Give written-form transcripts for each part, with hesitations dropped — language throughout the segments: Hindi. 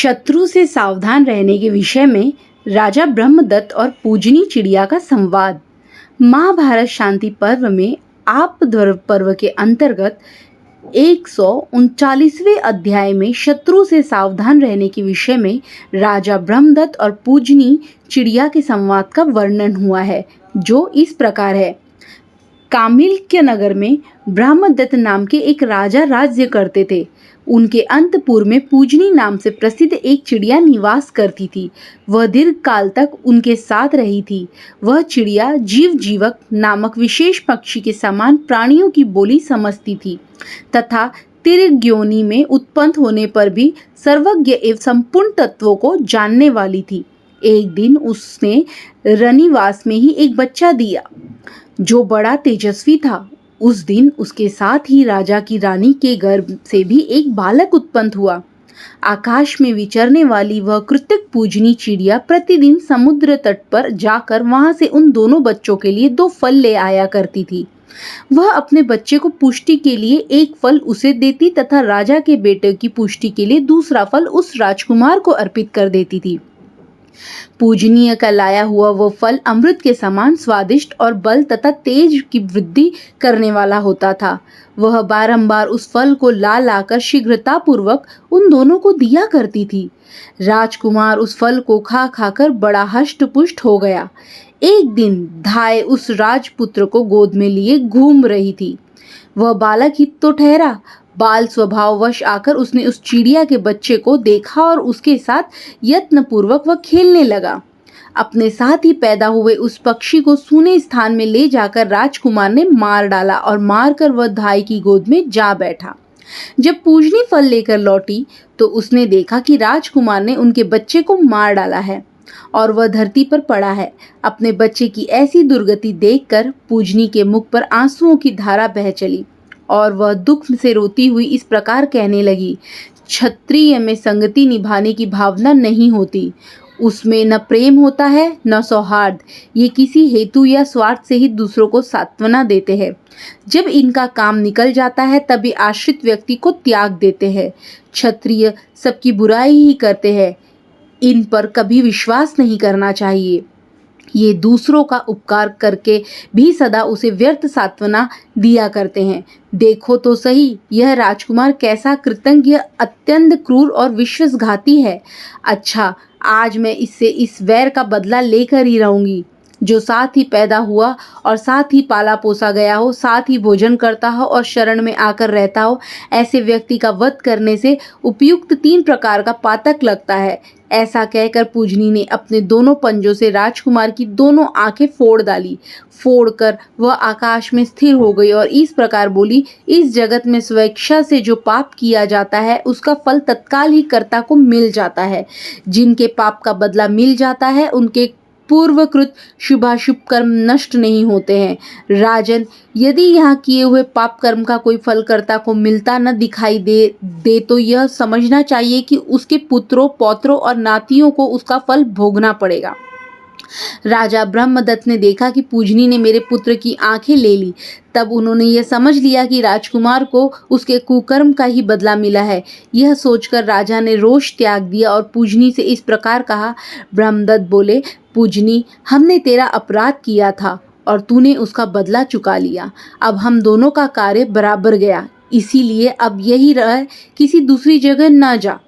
शत्रु से सावधान रहने के विषय में राजा ब्रह्मदत्त और पूजनी चिड़िया का संवाद। महाभारत शांति पर्व में आप पर्व के अंतर्गत 139वें अध्याय में शत्रु से सावधान रहने के विषय में राजा ब्रह्मदत्त और पूजनी चिड़िया के संवाद का वर्णन हुआ है, जो इस प्रकार है। कामिल्य नगर में ब्रह्मदत्त नाम के एक राजा राज्य करते थे। उनके अंतपुर में पूजनी नाम से प्रसिद्ध एक चिड़िया निवास करती थी। वह दीर्घ काल तक उनके साथ रही थी। वह चिड़िया जीव जीवक नामक विशेष पक्षी के समान प्राणियों की बोली समझती थी तथा तिर्योनि में उत्पन्न होने पर भी सर्वज्ञ एवं संपूर्ण तत्वों को जानने वाली थी। एक दिन उसने रनिवास में ही एक बच्चा दिया जो बड़ा तेजस्वी था। उस दिन उसके साथ ही राजा की रानी के गर्भ से भी एक बालक उत्पन्न हुआ। आकाश में विचरने वाली वह कृतज्ञ पूजनी चिड़िया प्रतिदिन समुद्र तट पर जाकर वहां से उन दोनों बच्चों के लिए 2 फल ले आया करती थी। वह अपने बच्चे को पुष्टि के लिए एक फल उसे देती तथा राजा के बेटे की पुष्टि के लिए दूसरा फल उस राजकुमार को अर्पित कर देती थी। पूजनीय का लाया हुआ वह फल अमृत के समान स्वादिष्ट और बल तथा तेज की वृद्धि करने वाला होता था। वह बारंबार उस फल को ला लाकर शीघ्रता पूर्वक उन दोनों को दिया करती थी। राजकुमार उस फल को खा खाकर बड़ा हष्ट पुष्ट हो गया। एक दिन धाय उस राजपुत्र को गोद में लिए घूम रही थी। वह बालक ही तो ठहरा। बाल स्वभाववश आकर उसने उस चिड़िया के बच्चे को देखा और उसके साथ यत्नपूर्वक वह खेलने लगा। अपने साथ ही पैदा हुए उस पक्षी को सूने स्थान में ले जाकर राजकुमार ने मार डाला और मारकर वह धाय की गोद में जा बैठा। जब पूजनी फल लेकर लौटी तो उसने देखा कि राजकुमार ने उनके बच्चे को मार डाला है और वह धरती पर पड़ा है। अपने बच्चे की ऐसी दुर्गति देखकर पूजनी के मुख पर आंसुओं की धारा बह चली और वह दुख से रोती हुई इस प्रकार कहने लगी, क्षत्रिय में संगति निभाने की भावना नहीं होती। उसमें न प्रेम होता है न सौहार्द। ये किसी हेतु या स्वार्थ से ही दूसरों को सांत्वना देते हैं। जब इनका काम निकल जाता है तभी आश्रित व्यक्ति को त्याग देते हैं। क्षत्रिय सबकी बुराई ही करते हैं। इन पर कभी विश्वास नहीं करना चाहिए। ये दूसरों का उपकार करके भी सदा उसे व्यर्थ सांत्वना दिया करते हैं। देखो तो सही, यह राजकुमार कैसा कृतज्ञ, अत्यंत क्रूर और विश्वासघाती है। अच्छा, आज मैं इससे इस वैर का बदला लेकर ही रहूंगी। जो साथ ही पैदा हुआ और साथ ही पाला पोसा गया हो, साथ ही भोजन करता हो और शरण में आकर रहता हो, ऐसे व्यक्ति का वध करने से उपयुक्त 3 प्रकार का पातक लगता है। ऐसा कहकर पूजनी ने अपने दोनों पंजों से राजकुमार की दोनों आंखें फोड़ डाली। फोड़कर वह आकाश में स्थिर हो गई और इस प्रकार बोली, इस जगत में स्वेच्छा से जो पाप किया जाता है उसका फल तत्काल ही कर्ता को मिल जाता है। जिनके पाप का बदला मिल जाता है उनके पूर्वकृत शुभाशुभ कर्म नष्ट नहीं होते हैं। राजन, यदि यहाँ किए हुए पाप कर्म का कोई फल कर्ता को मिलता न दिखाई दे तो यह समझना चाहिए कि उसके पुत्रों, पौत्रों और नातियों को उसका फल भोगना पड़ेगा। राजा ब्रह्मदत्त ने देखा कि पूजनी ने मेरे पुत्र की आंखें ले ली। तब उन्होंने यह समझ लिया कि राजकुमार को उसके कुकर्म का ही बदला मिला है। यह सोचकर राजा ने रोष त्याग दिया और पूजनी से इस प्रकार कहा। ब्रह्मदत्त बोले, पूजनी, हमने तेरा अपराध किया था और तूने उसका बदला चुका लिया। अब हम दोनों का कार्य बराबर गया, इसीलिए अब यही रह, किसी दूसरी जगह न जा।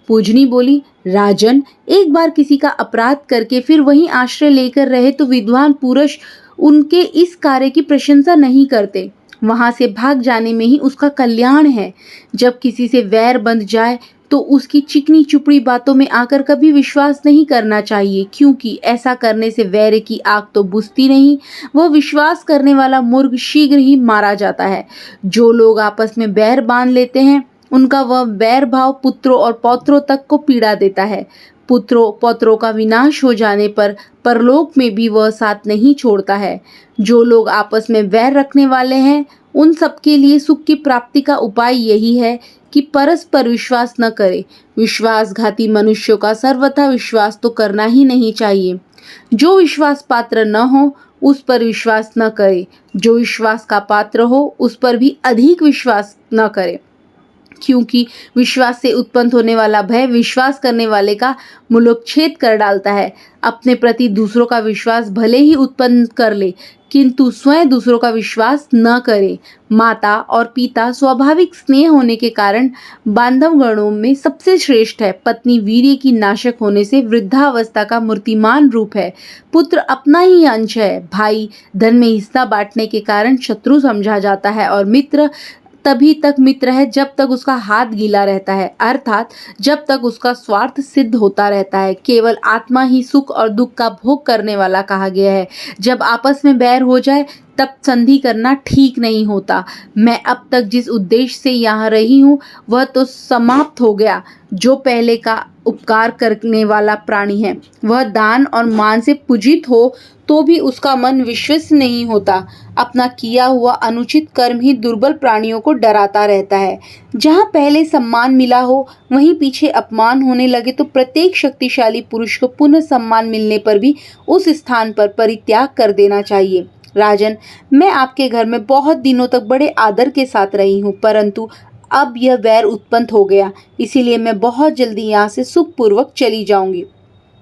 पूजनी बोली, राजन, एक बार किसी का अपराध करके फिर वहीं आश्रय लेकर रहे तो विद्वान पुरुष उनके इस कार्य की प्रशंसा नहीं करते। वहां से भाग जाने में ही उसका कल्याण है। जब किसी से वैर बंध जाए तो उसकी चिकनी चुपड़ी बातों में आकर कभी विश्वास नहीं करना चाहिए, क्योंकि ऐसा करने से वैर की आग तो बुझती नहीं, वह विश्वास करने वाला मूर्ख शीघ्र ही मारा जाता है। जो लोग आपस में बैर बांध लेते हैं उनका वह बैर भाव पुत्रों और पौत्रों तक को पीड़ा देता है। पुत्रों पौत्रों का विनाश हो जाने पर परलोक में भी वह साथ नहीं छोड़ता है। जो लोग आपस में वैर रखने वाले हैं उन सबके लिए सुख की प्राप्ति का उपाय यही है कि परस्पर विश्वास न करे। विश्वासघाती मनुष्यों का सर्वथा विश्वास तो करना ही नहीं चाहिए। जो विश्वास पात्र न हो उस पर विश्वास न करे। जो विश्वास का पात्र हो उस पर भी अधिक विश्वास न करे। क्योंकि विश्वास से उत्पन्न होने वाला भय विश्वास करने वाले का मूलोच्छेद कर डालता है। अपने प्रति दूसरों का विश्वास भले ही उत्पन्न कर ले, किंतु स्वयं दूसरों का विश्वास न करे। माता और पिता स्वाभाविक स्नेह होने के कारण बांधव गणों में सबसे श्रेष्ठ है। पत्नी वीर्य की नाशक होने से वृद्धावस्था का मूर्तिमान रूप है। पुत्र अपना ही अंश है। भाई धन में हिस्सा बांटने के कारण शत्रु समझा जाता है और मित्र तभी तक मित्र है जब तक उसका हाथ गीला रहता है, अर्थात जब तक उसका स्वार्थ सिद्ध होता रहता है। केवल आत्मा ही सुख और दुख का भोग करने वाला कहा गया है। जब आपस में बैर हो जाए तब संधि करना ठीक नहीं होता। मैं अब तक जिस उद्देश्य से यहाँ रही हूँ वह तो समाप्त हो गया। जो पहले का उपकार करने वाला प्राणी है वह दान और मान से पूजित हो तो भी उसका मन विश्वस्त नहीं होता। अपना किया हुआ अनुचित कर्म ही दुर्बल प्राणियों को डराता रहता है। जहाँ पहले सम्मान मिला हो वहीं पीछे अपमान होने लगे तो प्रत्येक शक्तिशाली पुरुष को पुनः सम्मान मिलने पर भी उस स्थान पर परित्याग कर देना चाहिए। राजन, मैं आपके घर में बहुत दिनों तक बड़े आदर के साथ रही हूँ, परंतु अब यह वैर उत्पन्न हो गया, इसीलिए मैं बहुत जल्दी यहाँ से सुखपूर्वक चली जाऊंगी।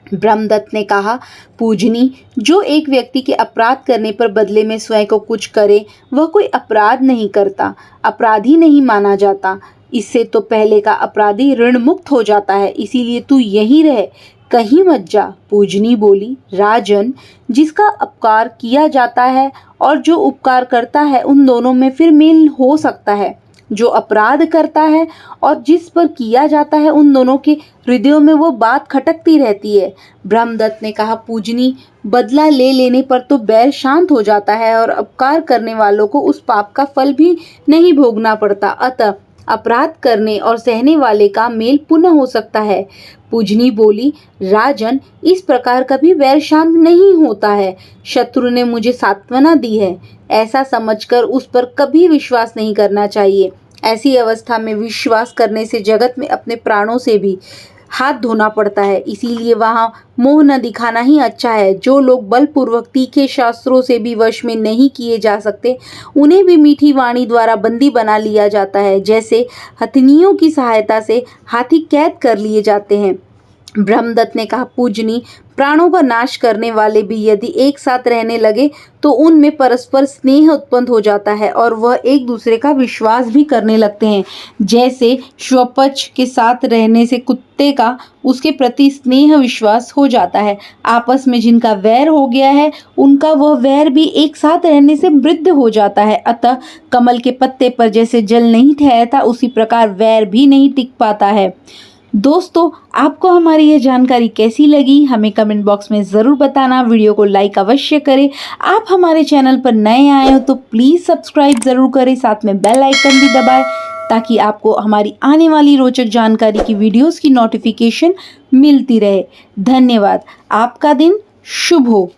ब्रह्मदत्त ने कहा, पूजनी, जो एक व्यक्ति के अपराध करने पर बदले में स्वयं को कुछ करे वह कोई अपराध नहीं करता, अपराधी नहीं माना जाता। इससे तो पहले का अपराधी ऋण मुक्त हो जाता है, इसीलिए तू यहीं रह, कहीं मत जा। पूजनी बोली, राजन, जिसका अपकार किया जाता है और जो उपकार करता है उन दोनों में फिर मेल हो सकता है। जो अपराध करता है और जिस पर किया जाता है उन दोनों के हृदयों में वो बात खटकती रहती है। ब्रह्मदत्त ने कहा, पूजनी, बदला ले लेने पर तो बैर शांत हो जाता है और अपकार करने वालों को उस पाप का फल भी नहीं भोगना पड़ता। अतः अपराध करने और सहने वाले का मेल पुनः हो सकता है। पूजनी बोली, राजन, इस प्रकार कभी वैर शांत नहीं होता है। शत्रु ने मुझे सांत्वना दी है, ऐसा समझकर उस पर कभी विश्वास नहीं करना चाहिए। ऐसी अवस्था में विश्वास करने से जगत में अपने प्राणों से भी हाथ धोना पड़ता है, इसीलिए वहाँ मोह न दिखाना ही अच्छा है। जो लोग बलपूर्वक तीखे शास्त्रों से भी वश में नहीं किए जा सकते उन्हें भी मीठी वाणी द्वारा बंदी बना लिया जाता है, जैसे हथिनियों की सहायता से हाथी कैद कर लिए जाते हैं। ब्रह्मदत्त ने कहा, पूजनी, प्राणों का नाश करने वाले भी यदि एक साथ रहने लगे तो उनमें परस्पर स्नेह उत्पन्न हो जाता है और वह एक दूसरे का विश्वास भी करने लगते हैं। जैसे श्वपच के साथ रहने से कुत्ते का उसके प्रति स्नेह विश्वास हो जाता है। आपस में जिनका वैर हो गया है उनका वह वैर भी एक साथ रहने से वृद्ध हो जाता है। अतः कमल के पत्ते पर जैसे जल नहीं ठहरता उसी प्रकार वैर भी नहीं टिक पाता है। दोस्तों, आपको हमारी यह जानकारी कैसी लगी हमें कमेंट बॉक्स में ज़रूर बताना। वीडियो को लाइक अवश्य करें। आप हमारे चैनल पर नए आए हो तो प्लीज़ सब्सक्राइब ज़रूर करें, साथ में बेल आइकन भी दबाएं ताकि आपको हमारी आने वाली रोचक जानकारी की वीडियोस की नोटिफिकेशन मिलती रहे। धन्यवाद। आपका दिन शुभ हो।